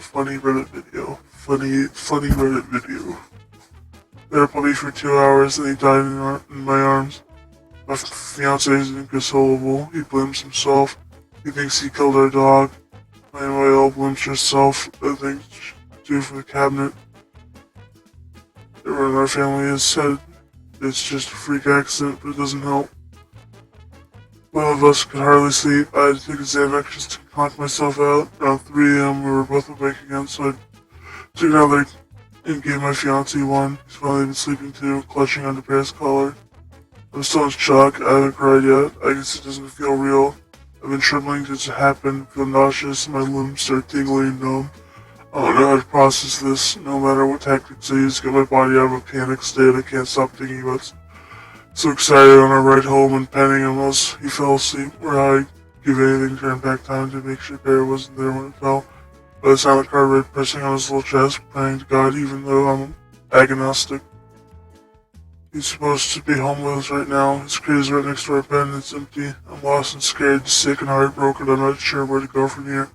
funny Reddit video. Funny Reddit video. They were puppy for 2 hours and he died in my arms. My fiance is inconsolable. He blames himself. He thinks he killed our dog. My NYL blames herself. I think due for the cabinet. Everyone in our family has said it's just a freak accident, but it doesn't help. One of us could hardly sleep. I had to take a Xanax just to knock myself out. Around 3 a.m. we were both awake again, so I took another and gave my fiance one. He's finally been sleeping too, clutching onto Bear's collar. I'm still in shock. I haven't cried yet. I guess it doesn't feel real. I've been trembling since it happened. I feel nauseous. My limbs start tingling and numb. I don't know how to process this. No matter what tactics I use to get my body out of a panic state, I can't stop thinking about it. So excited on our ride home and petting him as he fell asleep, where I give anything to turn back time to make sure Bear wasn't there when it fell. By the sound of the car ride pressing on his little chest, praying to God even though I'm agnostic. He's supposed to be home with us right now. His crate is right next to our bed and it's empty. I'm lost and scared, sick and heartbroken. I'm not sure where to go from here.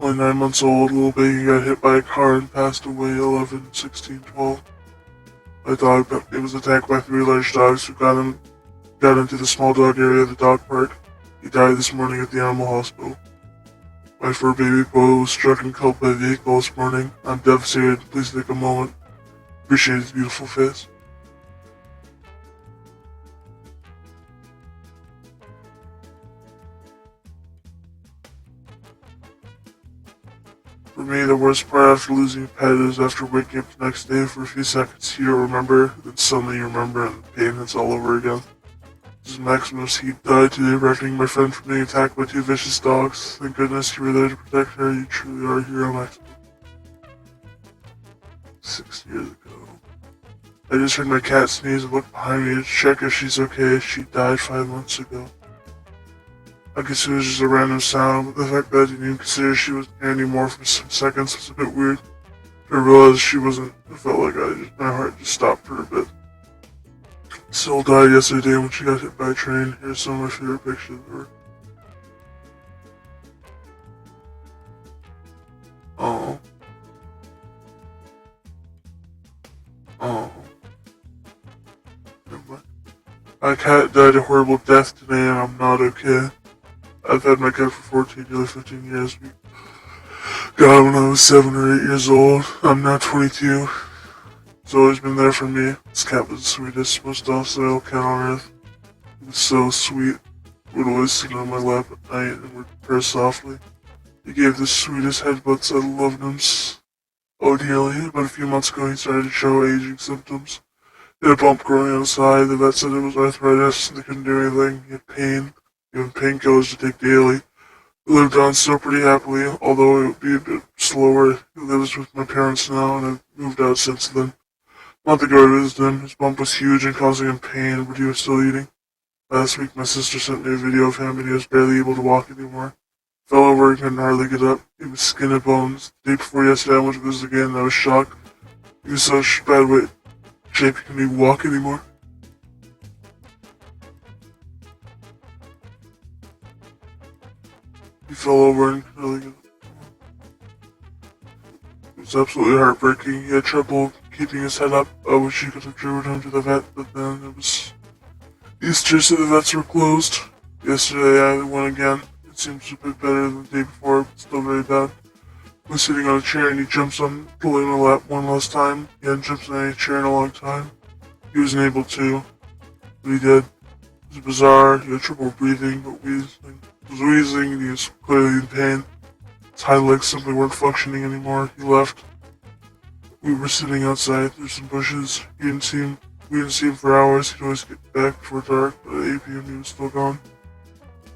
Only 9 months old, little baby got hit by a car and passed away 11, 16, 12. My dog, it was attacked by 3 large dogs who got into the small dog area of the dog park. He died this morning at the animal hospital. My fur baby boy was struck and killed by a vehicle this morning. I'm devastated. Please take a moment. Appreciate his beautiful face. For me, the worst part after losing a pet is after waking up the next day for a few seconds you don't remember, then suddenly you remember and the pain is all over again. This is Maximus. He died today rescuing my friend from being attacked by 2 vicious dogs. Thank goodness you were there to protect her. You truly are a hero, Maximus. 6 years ago. I just heard my cat sneeze and looked behind me to check if she's okay. She died 5 months ago. I guess it was just a random sound, but the fact that I didn't even consider she wasn't here anymore for some seconds was a bit weird. I realized she wasn't, it felt like my heart just stopped for a bit. Syl died yesterday when she got hit by a train. Here's some of my favorite pictures of her. Oh. Oh. My cat died a horrible death today and I'm not okay. I've had my cat for 14, nearly 15 years. We got him when I was 7 or 8 years old. I'm now 22. It's always been there for me. This cat was the sweetest, most docile cat on earth. He was so sweet. Would always sit on my lap at night and would purr softly. He gave the sweetest headbutts. I loved him so dearly. About a few months ago, he started to show aging symptoms. He had a bump growing on his side. The vet said it was arthritis. They couldn't do anything. He had pain. Given painkillers to take daily. He lived on still pretty happily, although it would be a bit slower. He lives with my parents now, and I've moved out since then. A month ago I visited him. His bump was huge and causing him pain, but he was still eating. Last week my sister sent me a video of him, and he was barely able to walk anymore. Fell over and couldn't hardly get up. He was skin and bones. The day before yesterday I went to visit again, and I was shocked. He was such bad shape he couldn't even walk anymore. He fell over and really good. It was absolutely heartbreaking. He had trouble keeping his head up. I wish he could have driven him to the vet, but then it was Easter, so the vets were closed. Yesterday I went again. It seems a bit better than the day before, but still very bad. I was sitting on a chair and he jumps on, pulling my lap one last time. He hadn't jumped on any chair in a long time. He wasn't able to, but he did. It was bizarre. He had trouble breathing, but wheezing. He was wheezing and he was clearly in pain. His hind legs simply weren't functioning anymore. He left. We were sitting outside through some bushes. We didn't see him for hours. He'd always get back before dark, but at 8 p.m. he was still gone.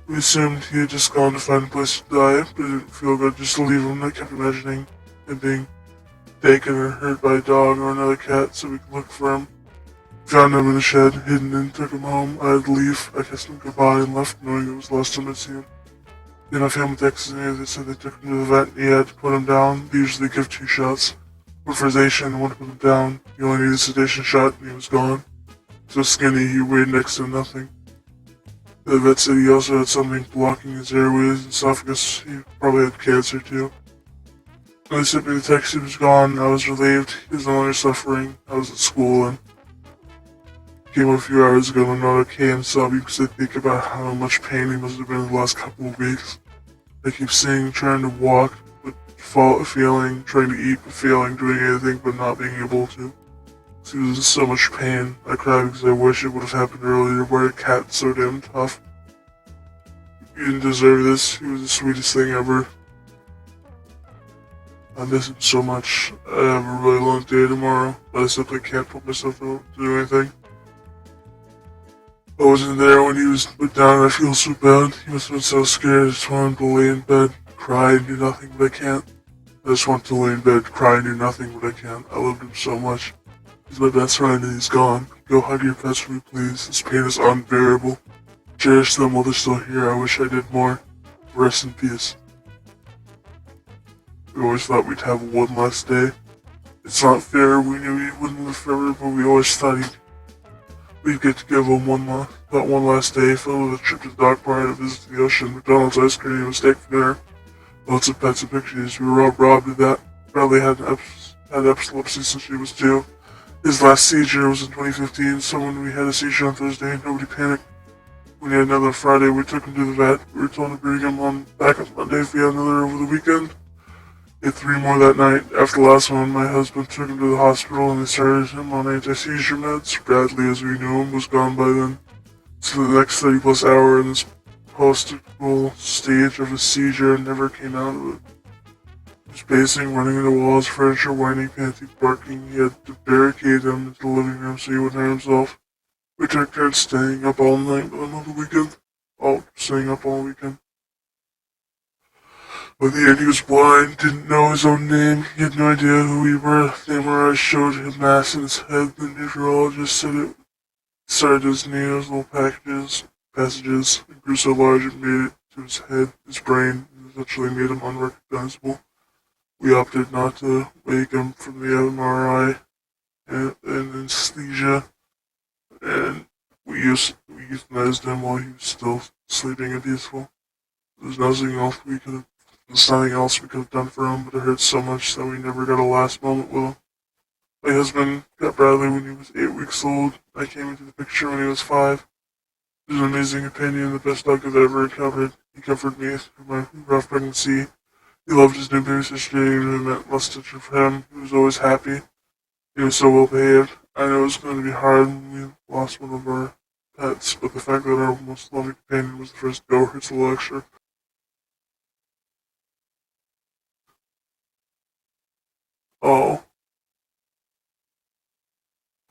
We assumed he had just gone to find a place to die, but it didn't feel good just to leave him. I kept imagining him being taken or hurt by a dog or another cat so we could look for him. Found him in the shed, hidden, and took him home. I had to leave. I kissed him goodbye and left, knowing it was the last time I'd see him. Then my family texted me. They said they took him to the vet. And he had to put him down. They usually give 2 shots. One for sedation and one to put him down. He only needed a sedation shot and he was gone. So skinny, he weighed next to nothing. The vet said he also had something blocking his airways and esophagus. He probably had cancer too. When they sent me the text, he was gone. I was relieved. He was no longer suffering. I was at school and came a few hours ago and not okay and sobbing because I think about how much pain he must have been in the last couple of weeks. I keep seeing trying to walk but failing, trying to eat but failing, doing anything but not being able to. He was in so much pain. I cried because I wish it would have happened earlier. Why a cat so damn tough? He didn't deserve this. He was the sweetest thing ever. I miss him so much. I have a really long day tomorrow, but I simply can't put myself to do anything. I wasn't there when he was put down. I feel so bad. He must have been so scared. I just wanted to lay in bed, cry, and do nothing, but I can't. I just want to lay in bed, cry, and do nothing, but I can't. I loved him so much. He's my best friend and he's gone. Go hug your pets for me, please. This pain is unbearable. Cherish them while they're still here. I wish I did more. Rest in peace. We always thought we'd have one last day. It's not fair. We knew he wouldn't live forever, but we always thought we'd get to give him one last day, filled with a trip to the dock bar and a visit to the ocean, McDonald's ice cream, a steak for dinner, lots of pets and pictures. We were all robbed of that. Bradley had epilepsy since she was 2. His last seizure was in 2015, so when we had a seizure on Thursday, nobody panicked. When he had another on Friday, we took him to the vet. We were told to bring him back on Monday if we had another over the weekend. He had 3 more that night. After the last one, my husband took him to the hospital and they started him on anti-seizure meds. Bradley, as we knew him, was gone by then. So the next 30 plus hour in this post-acute stage of his seizure never came out of it. He was pacing, running into walls, furniture, whining, panting, barking. He had to barricade him into the living room so he wouldn't hurt himself. We took turns staying up all night on the weekend. Staying up all weekend. By the end, he was blind, didn't know his own name. He had no idea who we were. The MRI showed him mass in his head. The neurologist said it started to his knees, little passages, and grew so large it made it to his head, his brain, and eventually made him unrecognizable. We opted not to wake him from the MRI and anesthesia, and we euthanized him while he was still sleeping and peaceful. There's nothing else we could have done for him, but it hurt so much that we never got a last moment with him. My husband got Bradley when he was 8 weeks old. I came into the picture when he was 5. He was an amazing companion, the best dog I've ever encountered. He comforted me through my rough pregnancy. He loved his new baby sister, and it meant less to for him. He was always happy. He was so well behaved. I know it was going to be hard when we lost one of our pets, but the fact that our most loving companion was the first to go hurts a little extra. Oh,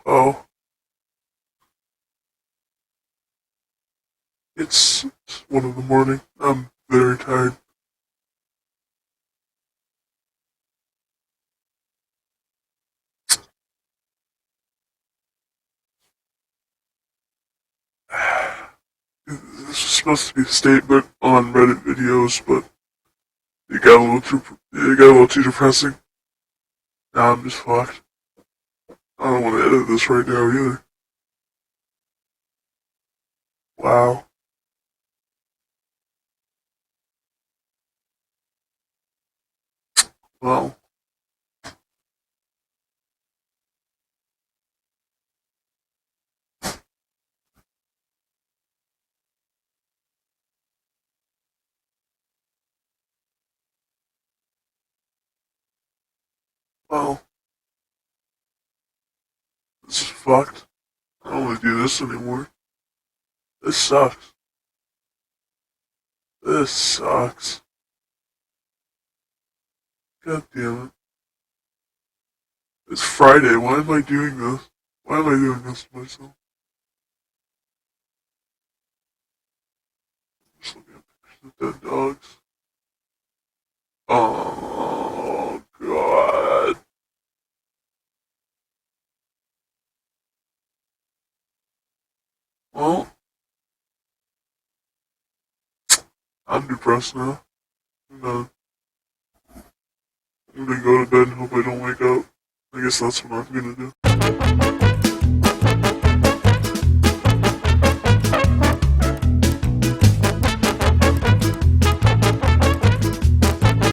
oh, it's 1 in the morning. I'm very tired. This was supposed to be a statement on Reddit videos, but it got a little too depressing. Now I'm just fucked. I don't want to edit this right now either. Wow. Wow. Wow. This is fucked. I don't want to do this anymore. This sucks. This sucks. God damn it. It's Friday. Why am I doing this? Why am I doing this to myself? Just looking at pictures of dead dogs. Oh, God. Well, I'm depressed now. I'm gonna go to bed and hope I don't wake up. I guess that's what I'm gonna do.